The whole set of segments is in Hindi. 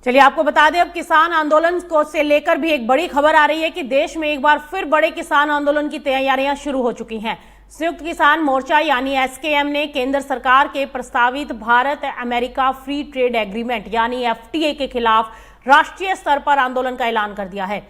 चलिए आपको बता दें, अब किसान आंदोलन को से लेकर भी एक बड़ी खबर आ रही है कि देश में एक बार फिर बड़े किसान आंदोलन की तैयारियां शुरू हो चुकी हैं। संयुक्त किसान मोर्चा यानी एसकेएम ने केंद्र सरकार के प्रस्तावित Bharat America free trade agreement यानी एफटीए के खिलाफ राष्ट्रीय स्तर पर आंदोलन का ऐलान कर दिया है।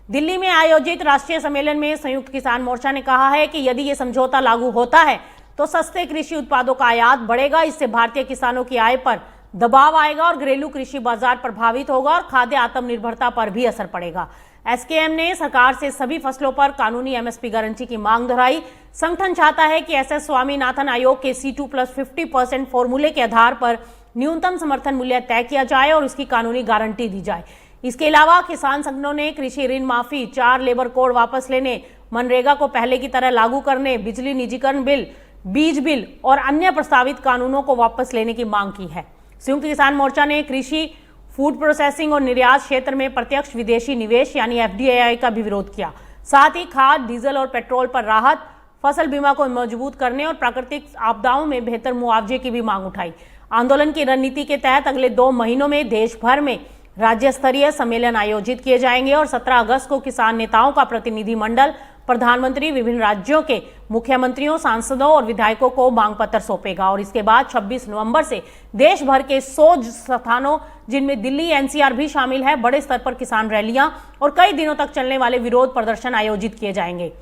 दिल्ली में आयोजित राष्ट्रीय सम्मेलन में संयुक्त किसान मोर्चा ने कहा है कि यदि ये समझौता लागू होता है तो सस्ते कृषि उत्पादों का आयात बढ़ेगा, इससे भारतीय किसानों की आय पर दबाव आएगा और घरेलू कृषि बाजार प्रभावित होगा और खाद्य आत्मनिर्भरता पर भी असर पड़ेगा। एसकेएम ने सरकार से सभी फसलों पर कानूनी एमएसपी गारंटी की मांग दोहराई। संगठन चाहता है कि एसएस स्वामीनाथन आयोग के C2+50% फॉर्मूले के आधार पर न्यूनतम समर्थन मूल्य तय किया जाए और इसकी कानूनी गारंटी दी जाए। इसके अलावा किसान संगठनों ने कृषि ऋण माफी, 4 लेबर कोड वापस लेने, मनरेगा को पहले की तरह लागू करने, बिजली निजीकरण बिल, बीज बिल और अन्य प्रस्तावित कानूनों को वापस लेने की मांग की है। संयुक्त किसान मोर्चा ने कृषि, फूड प्रोसेसिंग और निर्यात क्षेत्र में प्रत्यक्ष विदेशी निवेश यानी एफडीआई का भी विरोध किया। साथ ही खाद, डीजल और पेट्रोल पर राहत, फसल बीमा को मजबूत करने और प्राकृतिक आपदाओं में बेहतर मुआवजे की भी मांग उठाई। आंदोलन की रणनीति के तहत अगले 2 महीनों में देश भर में राज्य स्तरीय सम्मेलन आयोजित किए जाएंगे और 17 अगस्त को किसान नेताओं का प्रतिनिधि मंडल प्रधानमंत्री, विभिन्न राज्यों के मुख्यमंत्रियों, सांसदों और विधायकों को मांग पत्र सौंपेगा। और इसके बाद 26 नवंबर से देश भर के 100 स्थानों, जिनमें दिल्ली एनसीआर भी शामिल है, बड़े स्तर पर किसान रैलियां और कई दिनों तक चलने वाले विरोध प्रदर्शन आयोजित किए जाएंगे।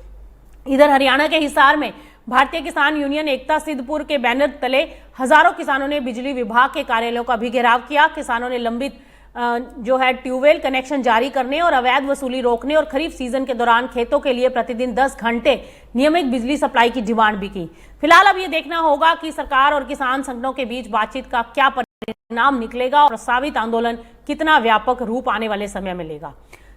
इधर हरियाणा के हिसार में भारतीय किसान यूनियन एकता सिद्धपुर के बैनर तले हजारों किसानों ने बिजली विभाग के कार्यालयों का भी घेराव किया। किसानों ने लंबित ट्यूबवेल कनेक्शन जारी करने और अवैध वसूली रोकने और खरीफ सीजन के दौरान खेतों के लिए प्रतिदिन 10 घंटे नियमित बिजली सप्लाई की डिमांड भी की। फिलहाल अब ये देखना होगा कि सरकार और किसान संगठनों के बीच बातचीत का क्या परिणाम निकलेगा और प्रस्तावित आंदोलन कितना व्यापक रूप आने वाले समय में लेगा।